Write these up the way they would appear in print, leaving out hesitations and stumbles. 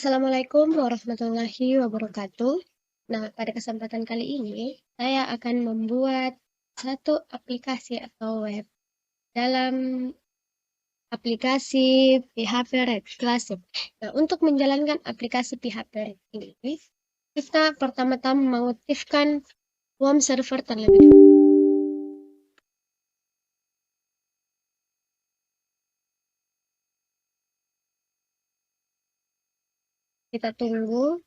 Assalamualaikum warahmatullahi wabarakatuh. Nah, pada kesempatan kali ini, saya akan membuat satu aplikasi atau web dalam aplikasi PHP Red Classic. Nah, untuk menjalankan aplikasi PHP Red ini, kita pertama-tama mengaktifkan WOM server terlebih dahulu. Kita tunggu.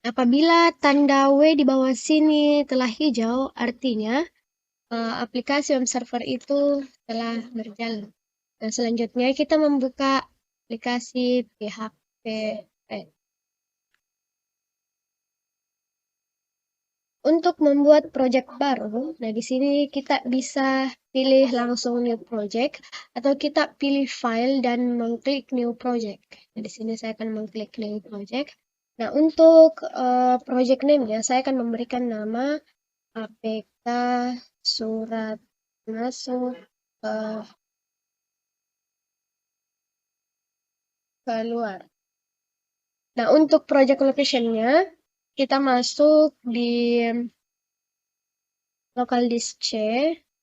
Apabila tanda W di bawah sini telah hijau, artinya aplikasi web server itu telah berjalan. Nah, selanjutnya kita membuka aplikasi PHP Red. Untuk membuat project baru, nah di sini kita bisa pilih langsung new project atau kita pilih file dan mengklik new project. Nah, di sini saya akan mengklik new project. Nah, untuk project name-nya saya akan memberikan nama APK surat masuk keluar. Nah, untuk project location-nya, kita masuk di local disk C,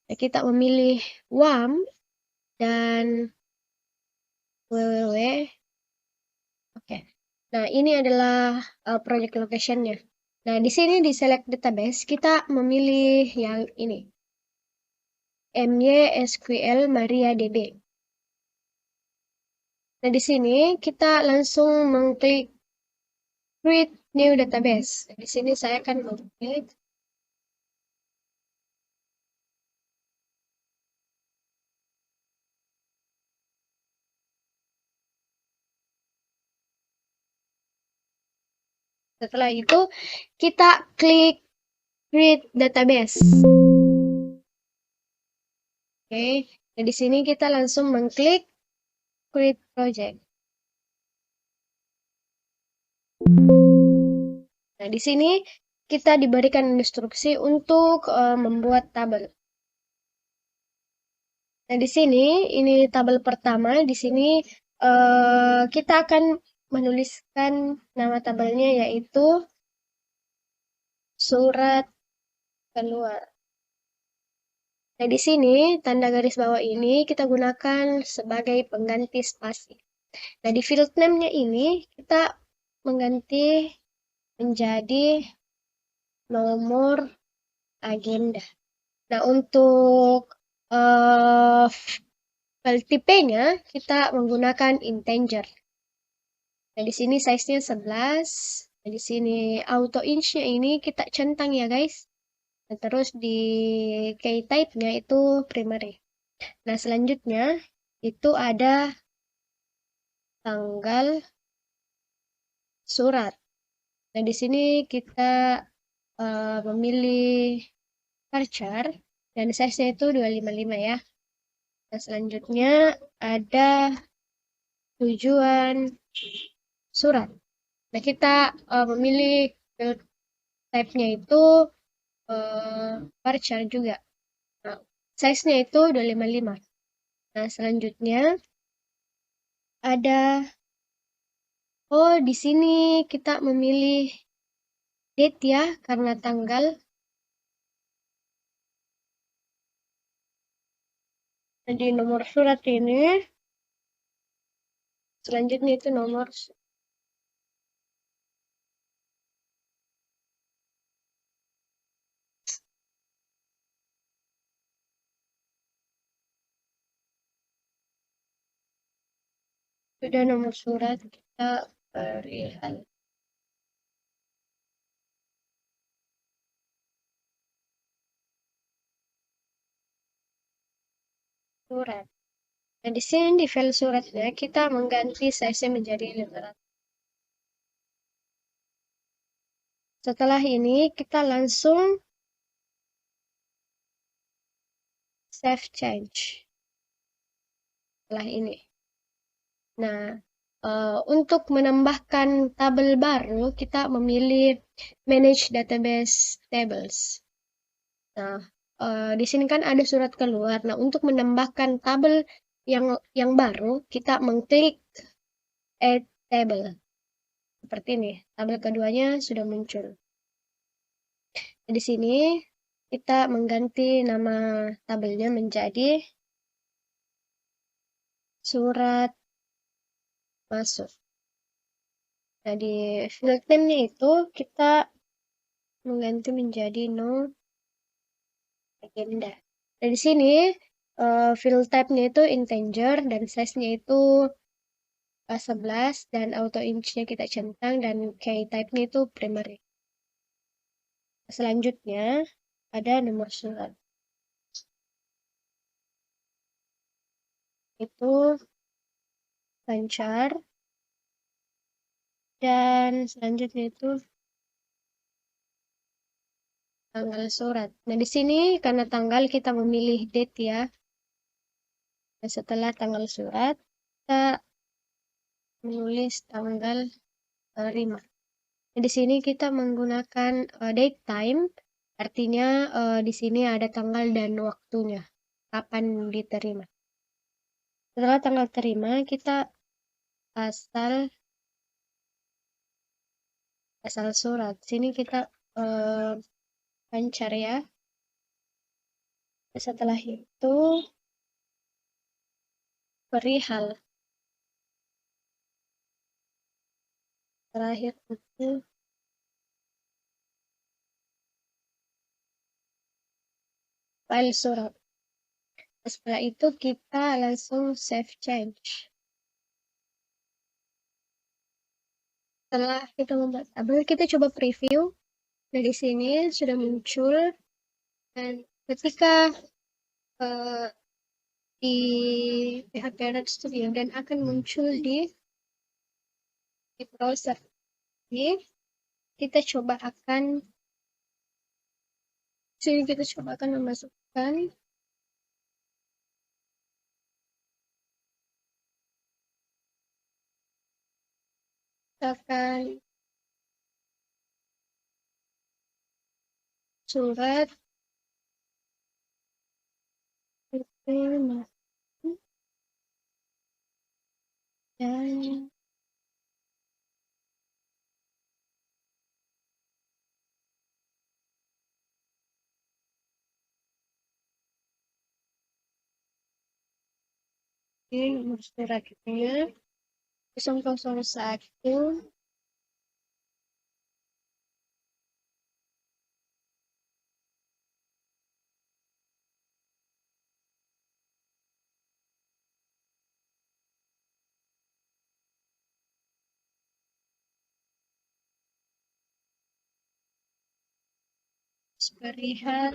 kita memilih WAM dan www. Oke. Nah, ini adalah project location-nya. Nah, di sini di select database, kita memilih yang ini. MySQL MariaDB. Nah, di sini kita langsung mengklik create new database. Di sini saya akan mengklik. Setelah itu kita klik create database. Oke, nah di sini kita langsung mengklik create project. Nah, di sini kita diberikan instruksi untuk membuat tabel. Nah, di sini ini tabel pertama. Di sini kita akan menuliskan nama tabelnya yaitu surat keluar. Nah, di sini tanda garis bawah ini kita gunakan sebagai pengganti spasi. Nah, di field name-nya ini kita mengganti menjadi nomor agenda. Nah, untuk file tipenya kita menggunakan integer. Nah, di sini size-nya 11. Nah, di sini auto inch-nya ini kita centang ya, guys. Nah, terus di key type-nya itu primary. Nah, selanjutnya itu ada tanggal surat. Nah, di sini kita memilih varchar dan size-nya itu 255 ya. Nah, selanjutnya ada tujuan surat. Nah, kita memilih field type-nya itu varchar juga. Nah, size-nya itu 255. Nah, selanjutnya ada di sini kita memilih date ya, karena tanggal. Nah, di nomor surat ini, selanjutnya itu nomor sudah nomor surat kita berikan. Surat. Nah, di sini di file suratnya kita mengganti size-nya menjadi 500. Setelah ini kita langsung save change. Setelah ini. Nah, untuk menambahkan tabel baru kita memilih manage database tables. Nah, di sini kan ada surat keluar. Nah, untuk menambahkan tabel yang baru, kita mengklik add table. Seperti ini, tabel keduanya sudah muncul. Di sini kita mengganti nama tabelnya menjadi surat masuk. Nah, di field name-nya itu kita mengganti menjadi no agenda. Dan di sini field type-nya itu integer dan size-nya itu 11 dan auto inch-nya kita centang dan key type-nya itu primary. Selanjutnya ada nomor surat. Itu lancar. Dan selanjutnya itu tanggal surat. Nah, di sini karena tanggal kita memilih date ya. Dan setelah tanggal surat, kita menulis tanggal terima. Nah, di sini kita menggunakan date time, artinya di sini ada tanggal dan waktunya, kapan diterima. Setelah tanggal terima, kita asal surat. Sini kita lancar ya. Setelah itu perihal. Terakhir itu file surat. Setelah itu kita langsung save change. Setelah kita membuat tabel, kita coba preview. Nah, di sini sudah muncul dan ketika di PHP Red Studio dan akan muncul di browser. Ini kita coba akan memasukkan surat dan ini nomor suratnya 001 perihal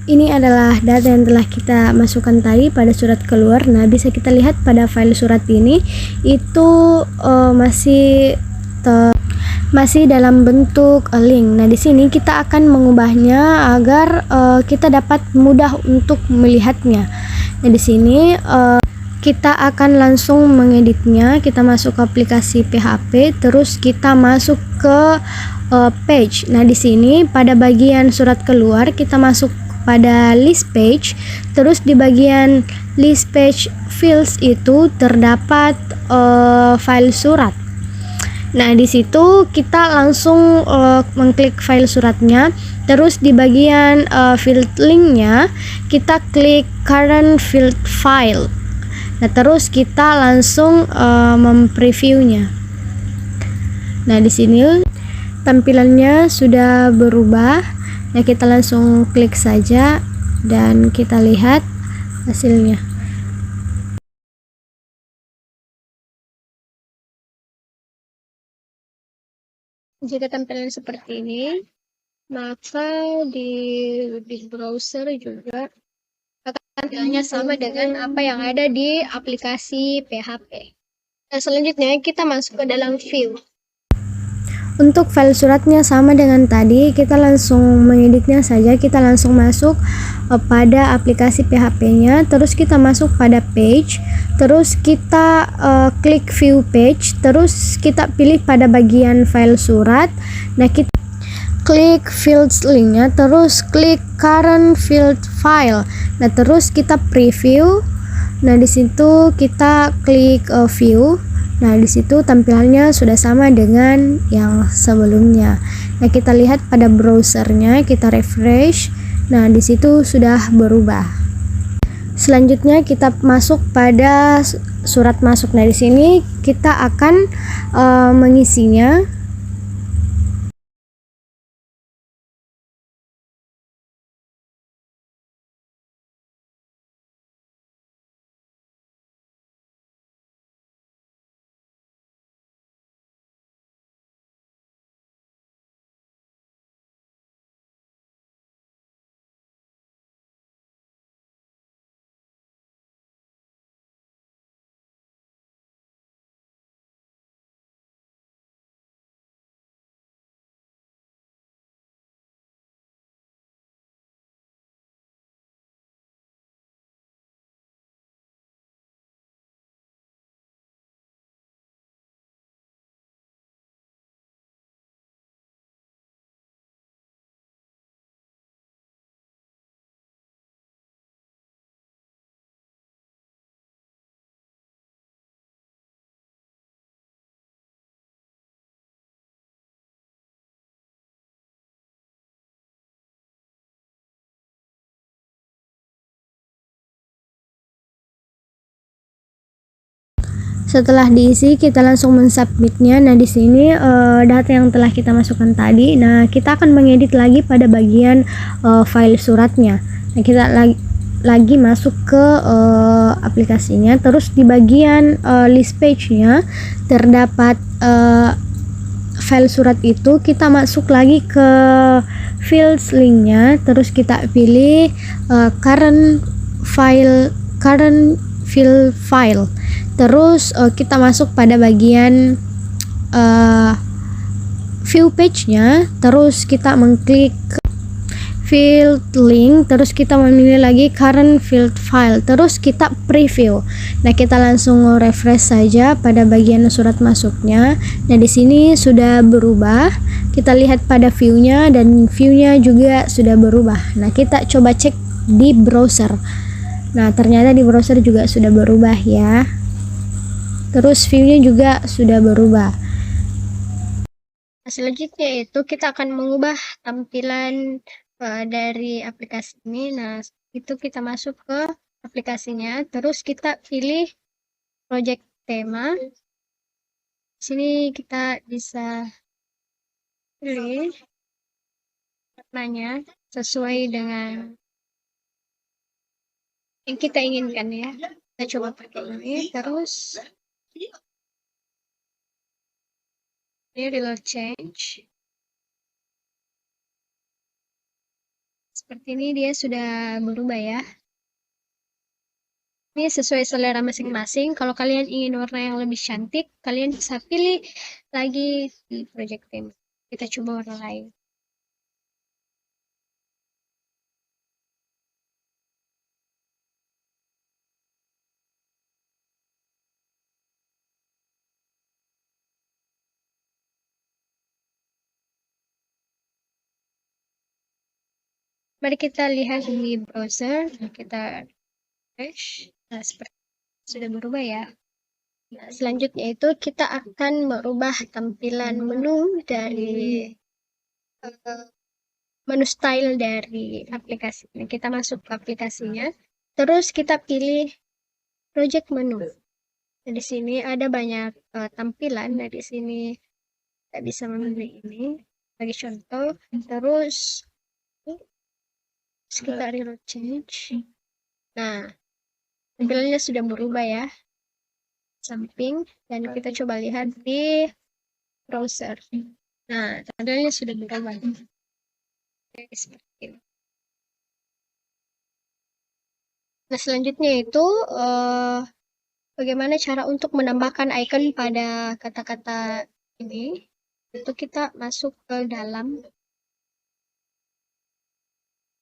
Ini adalah data yang telah kita masukkan tadi pada surat keluar. Nah, bisa kita lihat pada file surat ini itu masih dalam bentuk link. Nah, di sini kita akan mengubahnya agar kita dapat mudah untuk melihatnya. Nah, di sini kita akan langsung mengeditnya. Kita masuk ke aplikasi PHP, terus kita masuk ke page. Nah, di sini pada bagian surat keluar kita masuk pada list page, terus di bagian list page fields itu terdapat file surat. Nah, di situ kita langsung mengklik file suratnya, terus di bagian field linknya kita klik current field file. Nah, terus kita langsung mempreviewnya. Nah, di sini tampilannya sudah berubah. Nah, kita langsung klik saja dan kita lihat hasilnya. Jika tampilan seperti ini, maka di browser juga akan tampilannya sama dengan apa yang ada di aplikasi PHP. Nah, selanjutnya kita masuk ke dalam view. Untuk file suratnya sama dengan tadi, kita langsung mengeditnya saja. Kita langsung masuk pada aplikasi PHP-nya, terus kita masuk pada page, terus kita klik view page, terus kita pilih pada bagian file surat. Nah, kita klik fields linknya, terus klik current field file. Nah, terus kita preview. Nah, di situ kita klik view. Nah, di situ tampilannya sudah sama dengan yang sebelumnya. Nah, kita lihat pada browsernya, kita refresh. Nah, di situ sudah berubah. Selanjutnya kita masuk pada surat masuk. Nah, di sini kita akan mengisinya. Setelah diisi, kita langsung mensubmitnya. Nah, di sini data yang telah kita masukkan tadi. Nah, kita akan mengedit lagi pada bagian file suratnya. Nah, kita lagi masuk ke aplikasinya. Terus di bagian list page-nya terdapat file surat itu. Kita masuk lagi ke fields linknya. Terus kita pilih current field file. Terus kita masuk pada bagian view page-nya, terus kita mengklik field link, terus kita memilih lagi current field file, terus kita preview. Nah, kita langsung refresh saja pada bagian surat masuknya. Nah, di sini sudah berubah. Kita lihat pada view-nya, dan view-nya juga sudah berubah. Nah, kita coba cek di browser. Nah, ternyata di browser juga sudah berubah ya. Terus view-nya juga sudah berubah. Selanjutnya itu kita akan mengubah tampilan dari aplikasi ini. Nah, itu kita masuk ke aplikasinya, terus kita pilih project tema. Di sini kita bisa pilih warnanya sesuai dengan yang kita inginkan ya. Kita coba pakai ini, terus ini reload change. Seperti ini dia sudah berubah ya. Ini sesuai selera masing-masing. Kalau kalian ingin warna yang lebih cantik, kalian bisa pilih lagi di project theme. Kita coba warna lain. Mari kita lihat di browser. Kita refresh. Nah, seperti sudah berubah ya. Nah, selanjutnya itu kita akan merubah tampilan menu dari menu style dari aplikasi. Nah, kita masuk ke aplikasinya, terus kita pilih project menu. Nah, di sini ada banyak tampilan. Nah, di sini kita bisa memilih ini bagi contoh. Terus kita reload change. Nah, tampilannya sudah berubah ya, samping, dan kita coba lihat di browser. Nah, tampilannya sudah berubah. Seperti ini. Nah, selanjutnya itu bagaimana cara untuk menambahkan icon pada kata-kata ini. Itu kita masuk ke dalam,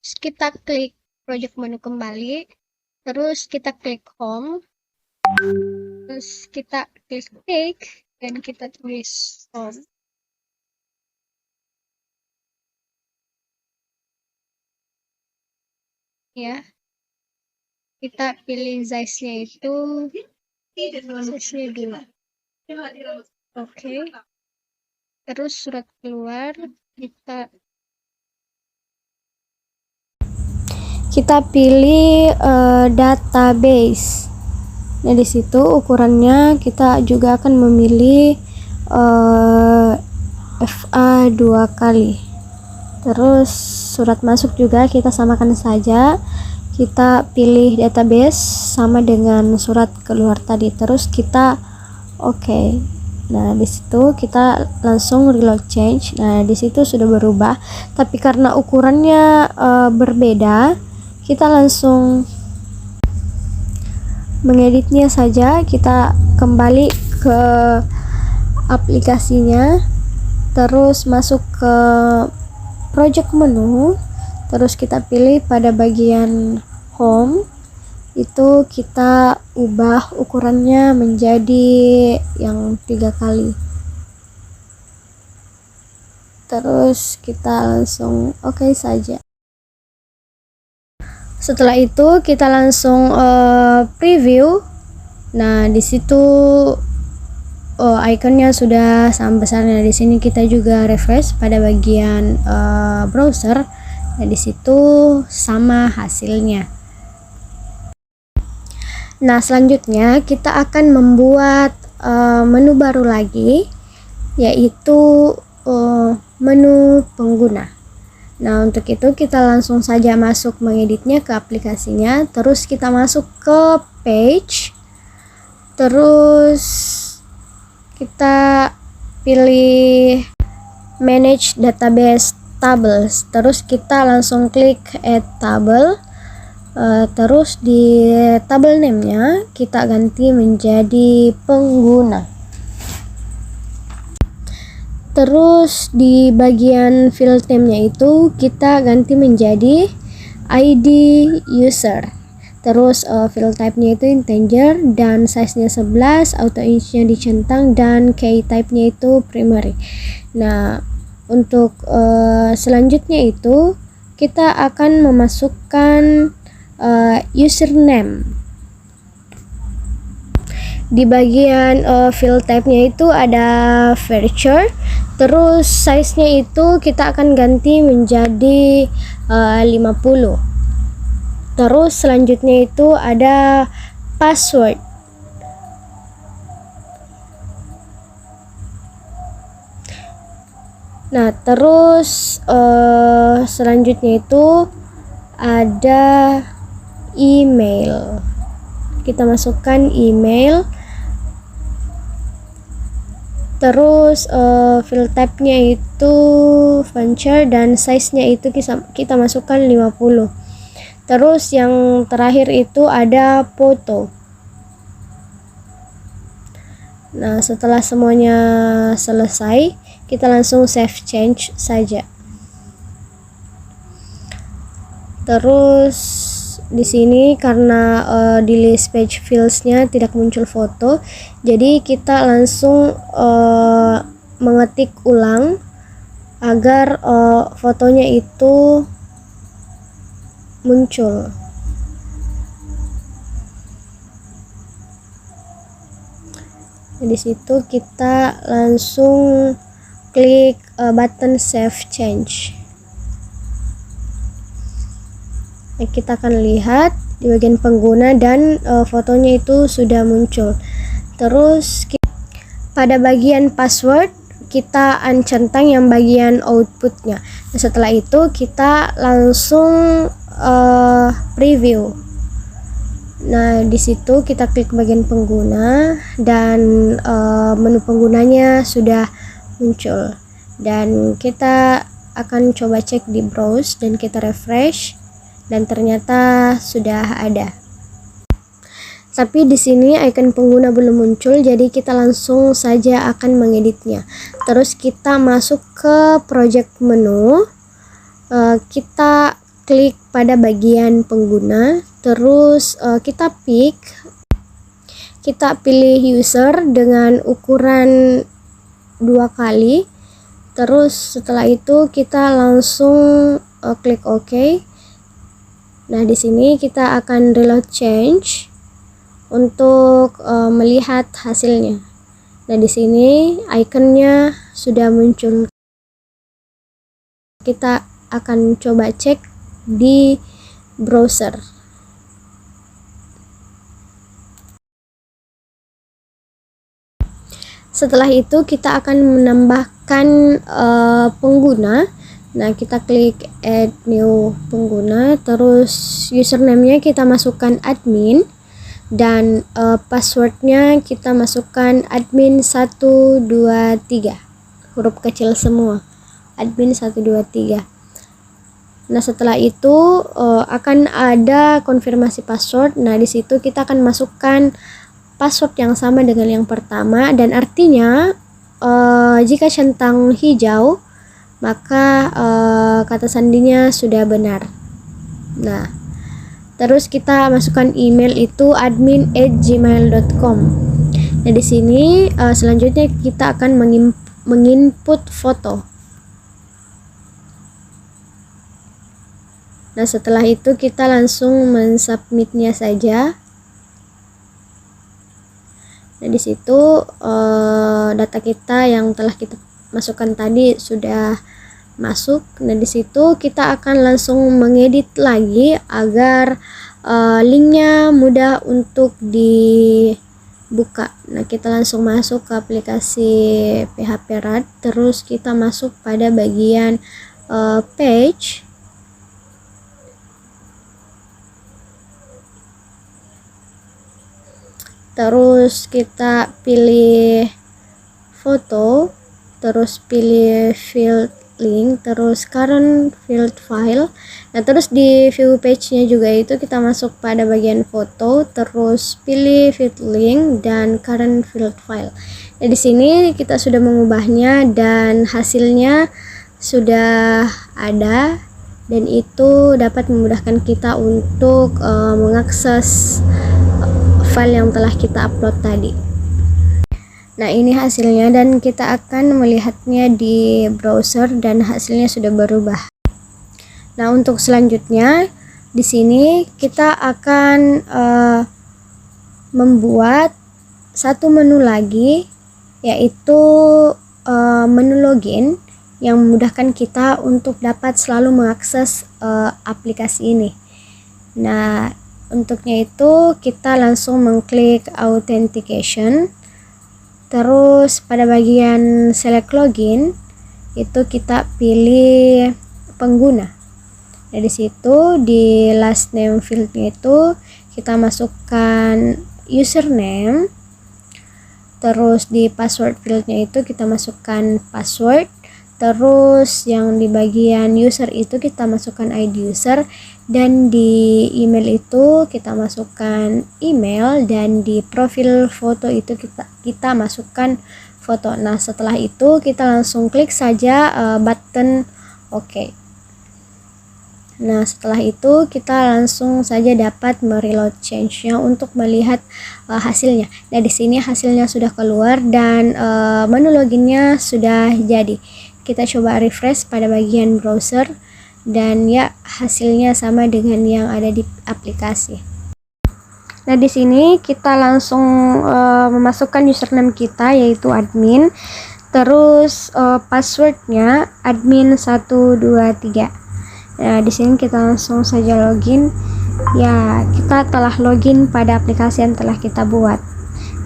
terus kita klik project menu kembali, terus kita klik home, terus kita klik dan kita tulis home. Ya, kita pilih size-nya itu size-nya 2. Oke. Terus surat keluar kita pilih database. Nah, di situ ukurannya kita juga akan memilih FA 2 kali. Terus surat masuk juga kita samakan saja. Kita pilih database sama dengan surat keluar tadi. Terus kita oke. Nah, di situ kita langsung reload change. Nah, di situ sudah berubah. Tapi karena ukurannya berbeda, kita langsung mengeditnya saja. Kita kembali ke aplikasinya, terus masuk ke project menu, terus kita pilih pada bagian home. Itu kita ubah ukurannya menjadi yang 3 kali. Terus kita langsung oke saja. Setelah itu kita langsung preview. Nah, di situ ikonnya sudah sama besarnya. Di sini kita juga refresh pada bagian browser. Nah, di situ sama hasilnya. Nah, selanjutnya kita akan membuat menu baru lagi, yaitu menu pengguna. Nah, untuk itu kita langsung saja masuk mengeditnya ke aplikasinya, terus kita masuk ke page, terus kita pilih manage database tables, terus kita langsung klik add table. Terus di table name-nya kita ganti menjadi pengguna. Terus di bagian field name-nya itu kita ganti menjadi ID user. Terus field type-nya itu integer dan size-nya 11, auto inch-nya dicentang dan key type-nya itu primary. Nah, untuk selanjutnya itu kita akan memasukkan username. Di bagian field type-nya itu ada virtual, terus size-nya itu kita akan ganti menjadi 50. Terus selanjutnya itu ada password. Nah, terus selanjutnya itu ada email. Kita masukkan email. Terus field type-nya itu venture dan size-nya itu kita masukkan 50. Terus yang terakhir itu ada foto. Nah, setelah semuanya selesai, kita langsung save change saja. Terus di sini karena di list page fields-nya tidak muncul foto, jadi kita langsung mengetik ulang agar fotonya itu muncul. Di situ kita langsung klik button save change. Kita akan lihat di bagian pengguna dan fotonya itu sudah muncul. Terus pada bagian password kita uncentang yang bagian outputnya. Nah, setelah itu kita langsung preview. Nah, di situ kita klik bagian pengguna dan menu penggunanya sudah muncul. Dan kita akan coba cek di browse dan kita refresh. Dan ternyata sudah ada. Tapi di sini icon pengguna belum muncul, jadi kita langsung saja akan mengeditnya. Terus kita masuk ke project menu, kita klik pada bagian pengguna, terus kita pilih user dengan ukuran 2 kali. Terus setelah itu kita langsung klik OK. Nah, di sini kita akan reload change untuk melihat hasilnya. Nah, di sini ikonnya sudah muncul. Kita akan coba cek di browser. Setelah itu kita akan menambahkan pengguna. Nah, kita klik add new pengguna, terus username-nya kita masukkan admin, dan passwordnya kita masukkan admin 123, huruf kecil semua, admin 123. Nah, setelah itu akan ada konfirmasi password. Nah, di situ kita akan masukkan password yang sama dengan yang pertama, dan artinya jika centang hijau maka kata sandinya sudah benar. Nah, terus kita masukkan email itu admin@gmail.com. Nah, di sini selanjutnya kita akan menginput foto. Nah, setelah itu kita langsung mensubmitnya saja. Nah, di situ data kita yang telah kita masukkan tadi sudah masuk. Nah, di situ kita akan langsung mengedit lagi agar linknya mudah untuk dibuka. Nah, kita langsung masuk ke aplikasi PHP Rad, terus kita masuk pada bagian page. Terus kita pilih foto, terus pilih field link, terus current field file. Nah, terus di view page-nya juga itu kita masuk pada bagian foto, terus pilih field link dan current field file. Nah, di sini kita sudah mengubahnya dan hasilnya sudah ada, dan itu dapat memudahkan kita untuk mengakses file yang telah kita upload tadi. Nah, ini hasilnya dan kita akan melihatnya di browser dan hasilnya sudah berubah. Nah, untuk selanjutnya di sini kita akan membuat satu menu lagi, yaitu menu login yang memudahkan kita untuk dapat selalu mengakses aplikasi ini. Nah, untuknya itu kita langsung mengklik authentication, terus pada bagian select login itu kita pilih pengguna. Nah, di situ di last name fieldnya itu kita masukkan username, terus di password fieldnya itu kita masukkan password, terus yang di bagian user itu kita masukkan ID user, dan di email itu kita masukkan email, dan di profil foto itu kita masukkan foto. Nah, setelah itu kita langsung klik saja button OK. Nah, setelah itu kita langsung saja dapat mereload change-nya untuk melihat hasilnya. Nah, di sini hasilnya sudah keluar dan menu loginnya sudah jadi. Kita coba refresh pada bagian browser, dan ya, hasilnya sama dengan yang ada di aplikasi. Nah, di sini kita langsung memasukkan username kita yaitu admin, terus passwordnya admin 123. Nah, di sini kita langsung saja login. Ya, kita telah login pada aplikasi yang telah kita buat.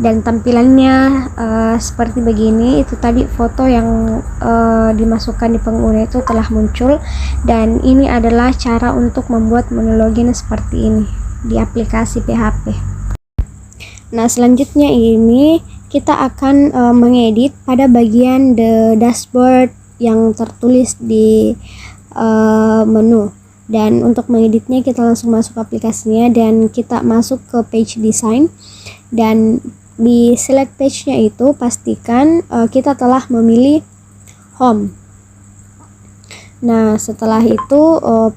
Dan tampilannya seperti begini. Itu tadi foto yang dimasukkan di pengguna itu telah muncul, dan ini adalah cara untuk membuat menu login seperti ini di aplikasi PHP. Nah, selanjutnya ini kita akan mengedit pada bagian the dashboard yang tertulis di menu. Dan untuk mengeditnya kita langsung masuk aplikasinya dan kita masuk ke page design, dan di select page-nya itu pastikan kita telah memilih home. Nah, setelah itu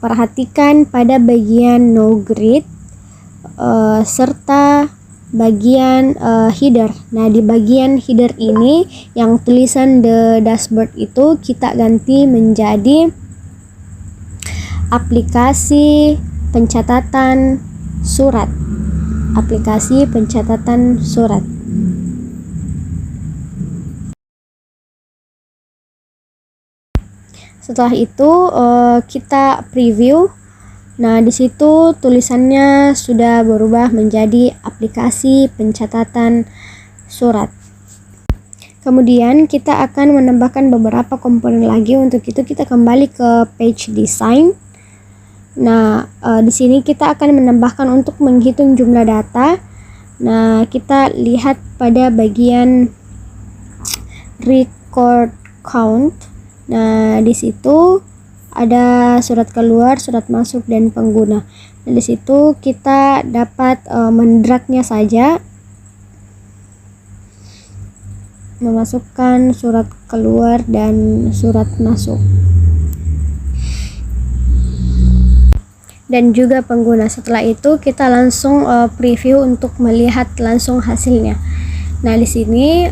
perhatikan pada bagian no grid serta bagian header. Nah, di bagian header ini yang tulisan the dashboard itu kita ganti menjadi aplikasi pencatatan surat. Aplikasi pencatatan surat. Setelah itu kita preview. Nah, di situ tulisannya sudah berubah menjadi aplikasi pencatatan surat. Kemudian kita akan menambahkan beberapa komponen lagi. Untuk itu kita kembali ke page design. Nah, di sini kita akan menambahkan untuk menghitung jumlah data. Nah, kita lihat pada bagian record count. Nah, di situ ada surat keluar, surat masuk, dan pengguna. Nah, di situ kita dapat mendragnya saja, memasukkan surat keluar dan surat masuk, dan juga pengguna. Setelah itu kita langsung preview untuk melihat langsung hasilnya. Nah, di sini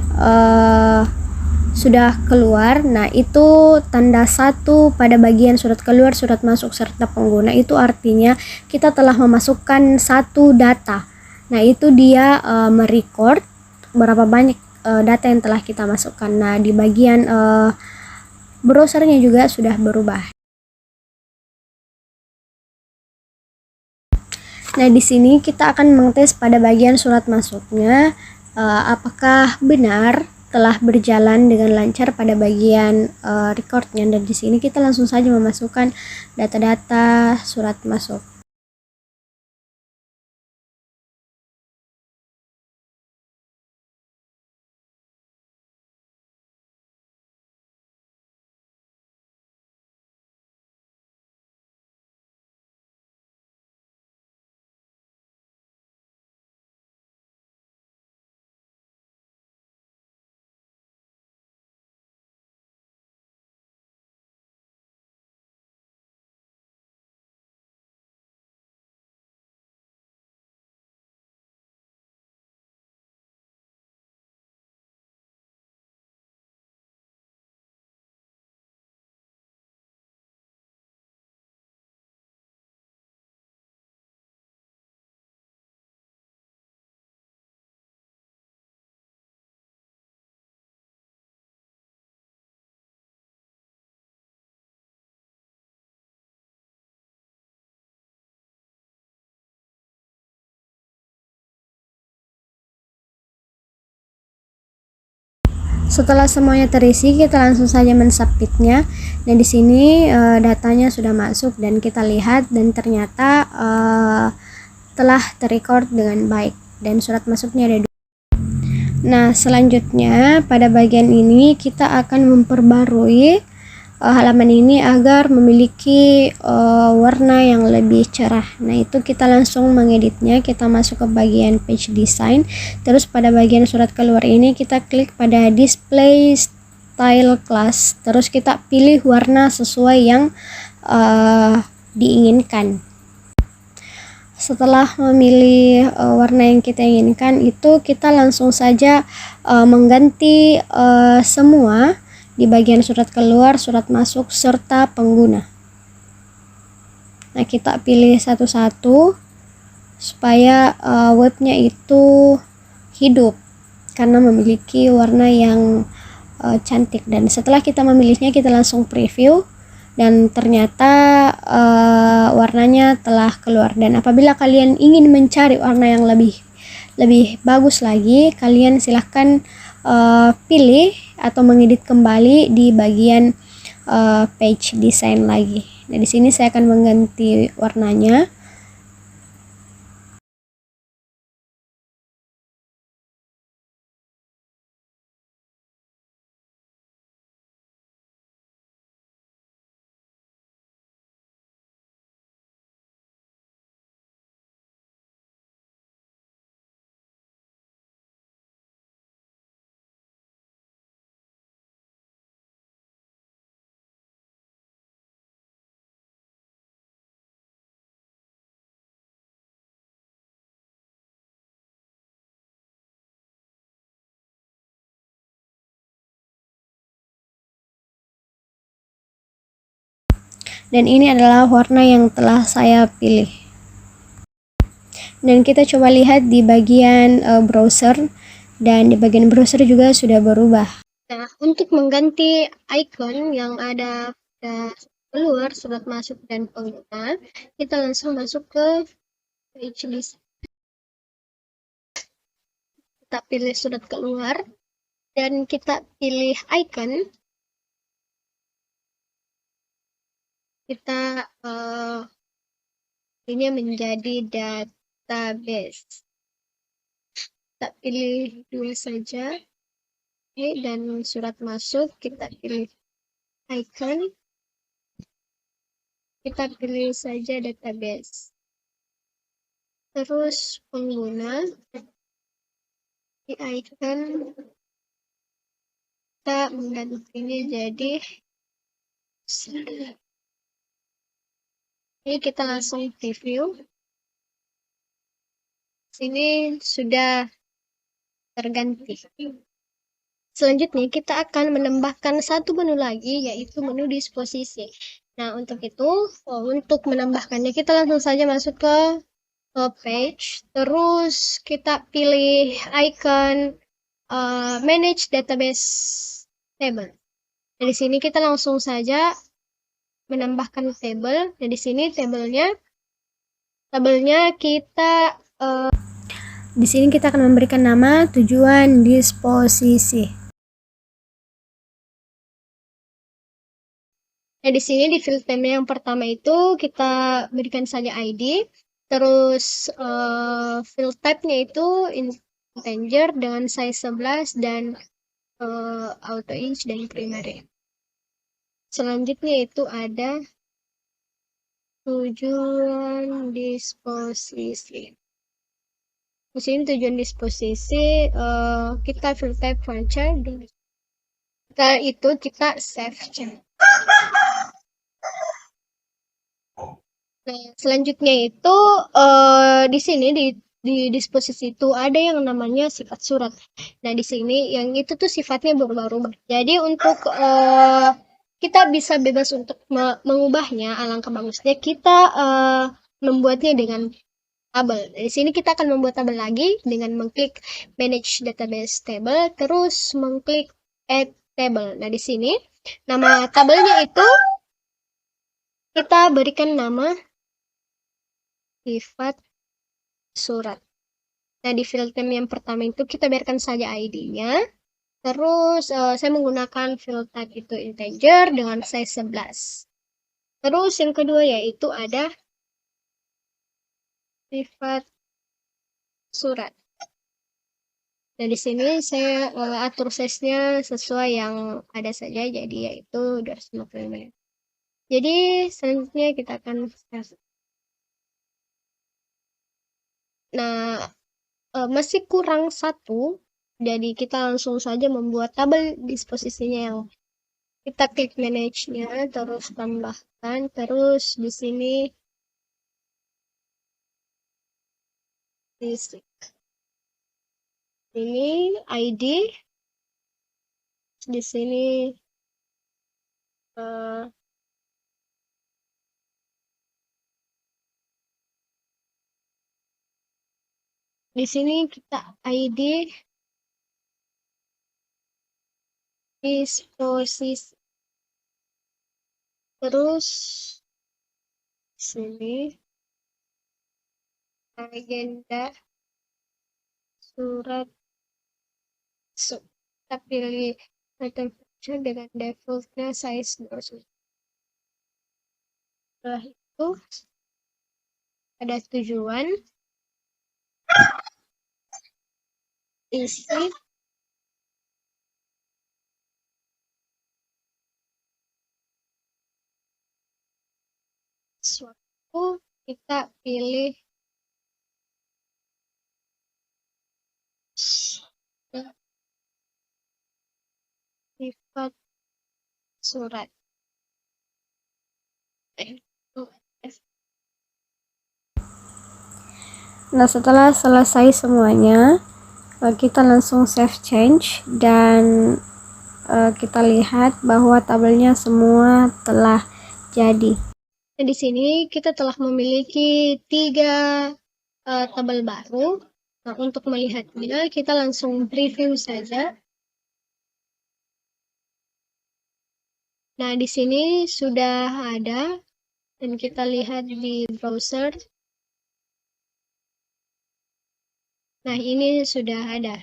sudah keluar. Nah, itu tanda 1 pada bagian surat keluar, surat masuk, serta pengguna. Itu artinya kita telah memasukkan satu data. Nah, itu dia merecord berapa banyak data yang telah kita masukkan. Nah, di bagian browsernya juga sudah berubah. Nah, di sini kita akan mengetes pada bagian surat masuknya, apakah benar telah berjalan dengan lancar pada bagian recordnya. Dan di sini kita langsung saja memasukkan data-data surat masuk. Setelah semuanya terisi, kita langsung saja mensubmitnya. Dan di sini datanya sudah masuk dan kita lihat, dan ternyata telah terrecord dengan baik dan surat masuknya ada 2. Nah, selanjutnya pada bagian ini kita akan memperbarui halaman ini agar memiliki warna yang lebih cerah. Nah, itu kita langsung mengeditnya. Kita masuk ke bagian page design, terus pada bagian surat keluar ini kita klik pada display style class, terus kita pilih warna sesuai yang diinginkan. Setelah memilih warna yang kita inginkan, itu kita langsung saja mengganti semua di bagian surat keluar, surat masuk, serta pengguna. Nah, kita pilih satu-satu supaya webnya itu hidup karena memiliki warna yang cantik. Dan setelah kita memilihnya, kita langsung preview, dan ternyata warnanya telah keluar. Dan apabila kalian ingin mencari warna yang lebih bagus lagi, kalian silahkan pilih atau mengedit kembali di bagian page design lagi. Nah, di sini saya akan mengganti warnanya. dan ini adalah warna yang telah saya pilih. Dan kita coba lihat di bagian browser, dan di bagian browser juga sudah berubah. Nah, untuk mengganti icon yang ada keluar surat masuk dan pengguna, kita langsung masuk ke page list. Kita pilih surat keluar dan kita pilih icon. Kita ini menjadi database. Kita pilih 2 saja. Oke, dan surat masuk kita pilih icon. Kita pilih saja database. Terus pengguna di icon kita menggantinya jadi ini kita langsung preview. Sini sudah terganti. Selanjutnya kita akan menambahkan satu menu lagi, yaitu menu disposisi. Nah, untuk itu, untuk menambahkannya kita langsung saja masuk ke page, terus kita pilih icon manage database table. Dari sini kita langsung saja menambahkan table. Nah, di sini tabelnya kita di sini kita akan memberikan nama tujuan disposisi. Nah, di sini di field name yang pertama itu kita berikan saja ID, terus field type-nya itu integer dengan size 11 dan auto inch dan primary. Selanjutnya itu ada tujuan disposisi. Di sini tujuan disposisi kita field type voucher, setelah itu kita save change. Nah, selanjutnya itu di sini di disposisi itu ada yang namanya sifat surat. Nah, di sini yang itu tuh sifatnya berubah-ubah. Jadi untuk kita bisa bebas untuk mengubahnya, alangkah bagusnya kita membuatnya dengan tabel. Di sini kita akan membuat tabel lagi dengan mengklik manage database table, terus mengklik add table. Nah, di sini nama tabelnya itu kita berikan nama sifat surat. Nah, di field name yang pertama itu kita biarkan saja ID-nya. Terus saya menggunakan field type itu integer dengan size 11. Terus yang kedua yaitu ada sifat surat. Nah, di sini saya atur size-nya sesuai yang ada saja, jadi yaitu 255. Jadi selanjutnya kita akan nah, masih kurang satu, jadi kita langsung saja membuat tabel disposisinya yang kita klik manage-nya, terus tambahkan, terus di sini ini ID, di sini di sini kita ID disposisi, terus sini agenda surat kita pilih item feature dengan defaultnya size 200. Setelah itu ada tujuan, isi, suatu, kita pilih sifat surat. Nah, setelah selesai semuanya, kita langsung save change, dan kita lihat bahwa tabelnya semua telah jadi. Nah, di sini kita telah memiliki 3 tabel baru. Nah, untuk melihatnya kita langsung preview saja. Nah, di sini sudah ada dan kita lihat di browser. Nah, ini sudah ada.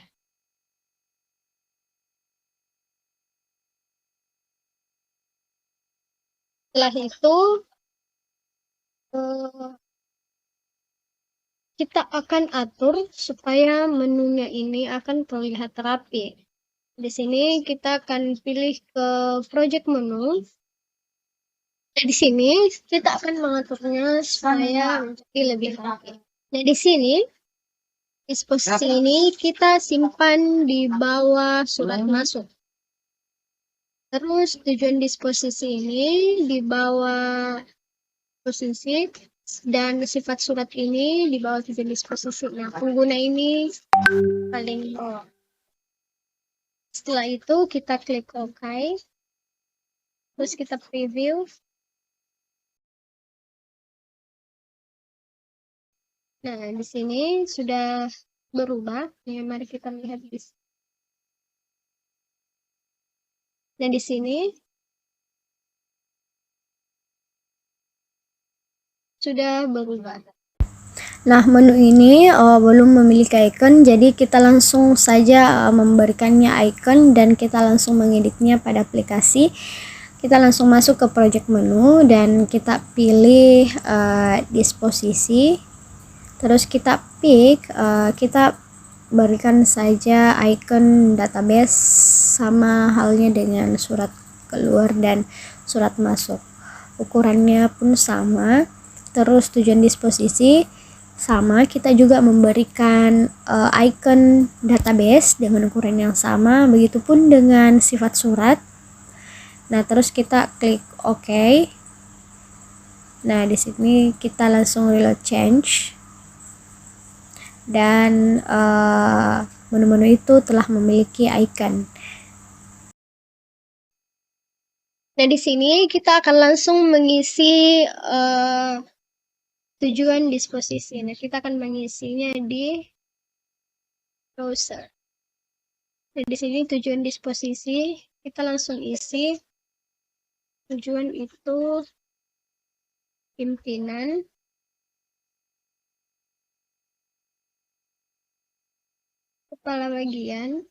Setelah itu kita akan atur supaya menunya ini akan terlihat rapi. Di sini kita akan pilih ke project menu. Nah, di sini kita akan mengaturnya supaya menjadi lebih rapi. Nah, di sini disposisi ini kita simpan di bawah surat masuk. Terus tujuan disposisi ini di bawah posisi dan sifat surat ini di bawah tujuan disposisi. Nah, pengguna ini paling bawah. Setelah itu kita klik OK. Terus kita preview. Nah, di sini sudah berubah. Ya, mari kita lihat di sini. Nah, di sini sudah berubah. Nah, menu ini belum memiliki icon, jadi kita langsung saja memberikannya icon dan kita langsung mengeditnya pada aplikasi. Kita langsung masuk ke project menu dan kita pilih disposisi. Terus kita pick, kita berikan saja icon database sama halnya dengan surat keluar dan surat masuk. Ukurannya pun sama. Terus tujuan disposisi sama, kita juga memberikan icon database dengan ukuran yang sama, begitupun dengan sifat surat. Nah, terus kita klik OK. Nah, di sini kita langsung reload change dan menu-menu itu telah memiliki icon. Nah, di sini kita akan langsung mengisi tujuan disposisi. Nah, kita akan mengisinya di browser. Nah, di sini tujuan disposisi kita langsung isi. Tujuan itu pimpinan, kepala bagian,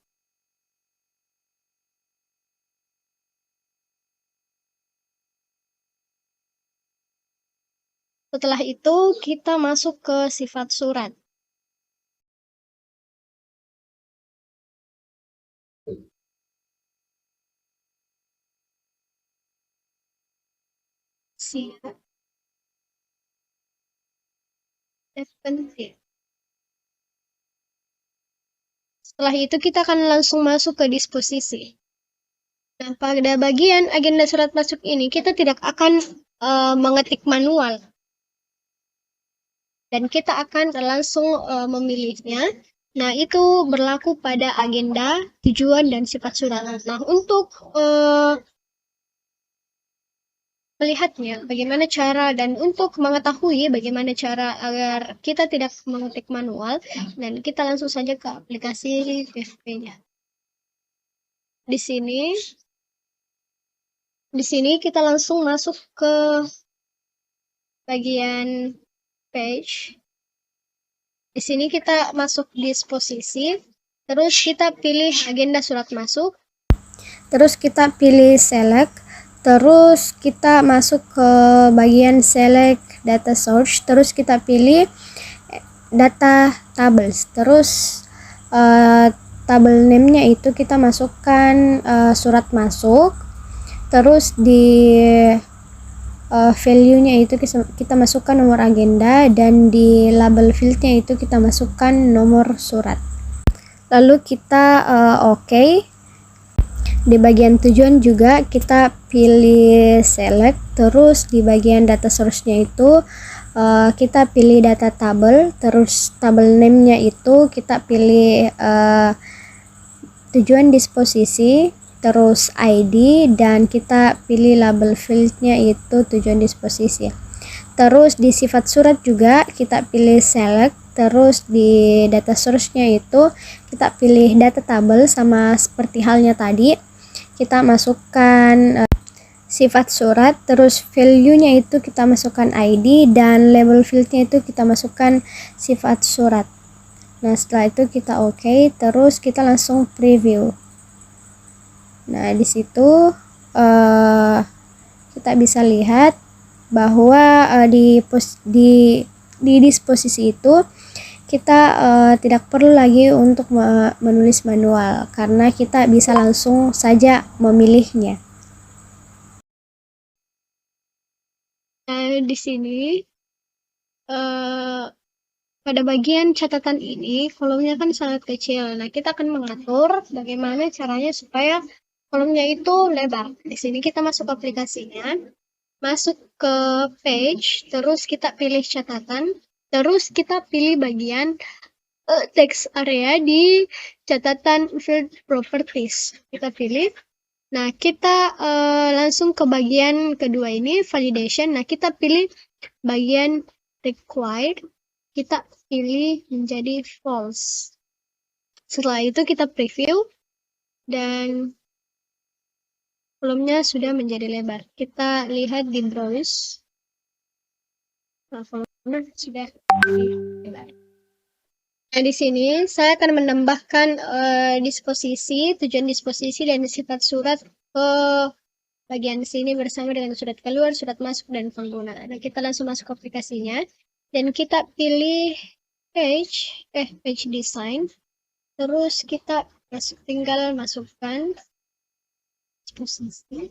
setelah itu kita masuk ke sifat surat. Siap. Penting. Setelah itu kita akan langsung masuk ke disposisi. Nah, pada bagian agenda surat masuk ini kita tidak akan mengetik manual. Dan kita akan langsung memilihnya. Nah, itu berlaku pada agenda, tujuan, dan sifat surat. Nah, untuk melihatnya, bagaimana cara dan untuk mengetahui bagaimana cara agar kita tidak mengetik manual, dan kita langsung saja ke aplikasi PHP-nya. Di sini kita langsung masuk ke bagian page. Di sini kita masuk disposisi, terus kita pilih agenda surat masuk. Terus kita pilih select. Terus kita masuk ke bagian select data source, terus kita pilih data tables. Terus tabel name-nya itu kita masukkan surat masuk. Terus di value-nya itu kita masukkan nomor agenda, dan di label field-nya itu kita masukkan nomor surat. Lalu kita OK. Di bagian tujuan juga kita pilih select. Terus di bagian data source-nya itu kita pilih data table. Terus tabel name-nya itu kita pilih tujuan disposisi, terus ID, dan kita pilih label field-nya itu tujuan disposisi. Terus di sifat surat juga kita pilih select, terus di data source-nya itu kita pilih data table, sama seperti halnya tadi kita masukkan sifat surat, terus value-nya itu kita masukkan ID, dan label field-nya itu kita masukkan sifat surat. Nah, setelah itu kita oke, terus kita langsung preview. Nah, di situ kita bisa lihat bahwa di disposisi itu kita tidak perlu lagi untuk menulis manual, karena kita bisa langsung saja memilihnya. Nah, di sini pada bagian catatan ini kolomnya kan sangat kecil. Nah, kita akan mengatur bagaimana caranya supaya kolomnya itu lebar. Di sini kita masuk aplikasinya, masuk ke page, terus kita pilih catatan, terus kita pilih bagian text area di catatan field properties. Kita pilih. Nah, kita langsung ke bagian kedua ini, validation. Nah, kita pilih bagian required. Kita pilih menjadi false. Setelah itu kita preview dan kolomnya sudah menjadi lebar. Kita lihat di browse. Nah, kolomnya sudah lebar. Nah, di sini saya akan menambahkan disposisi, tujuan disposisi, dan sifat surat ke bagian sini bersama dengan surat keluar, surat masuk, dan pengguna. Nah, kita langsung masuk ke aplikasinya dan kita pilih page design. Terus kita tinggal masukkan disposisi.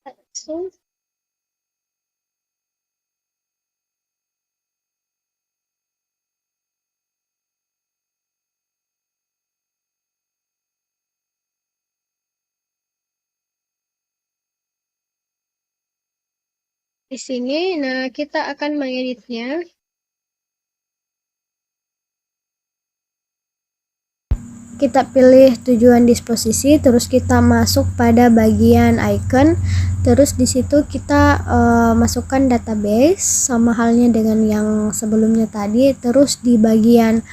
Langsung. Di sini, nah kita akan mengeditnya. Kita pilih tujuan disposisi, terus kita masuk pada bagian icon, terus di situ kita masukkan database sama halnya dengan yang sebelumnya tadi. Terus di bagian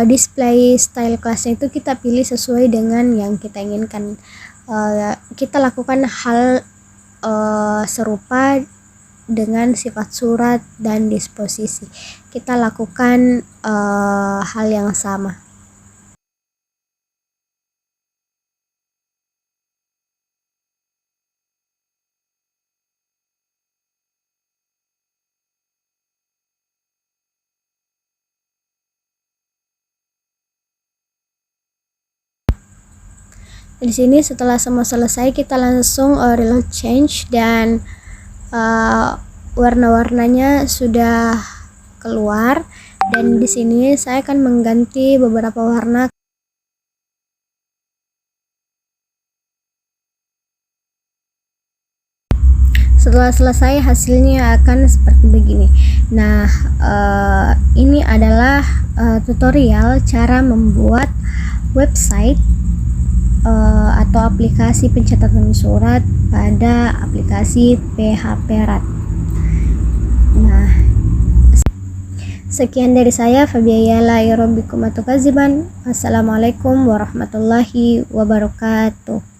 display style class-nya itu kita pilih sesuai dengan yang kita inginkan. Kita lakukan hal serupa dengan sifat surat dan disposisi. Kita lakukan hal yang sama. Di sini setelah semua selesai kita langsung reload change, dan warna-warnanya sudah keluar. Dan di sini saya akan mengganti beberapa warna. Setelah selesai hasilnya akan seperti begini. Nah, ini adalah tutorial cara membuat website atau aplikasi pencatatan surat pada aplikasi PHP RAT. Nah, sekian dari saya, Fabiayala Irobikum Atukaziban. Assalamualaikum warahmatullahi wabarakatuh.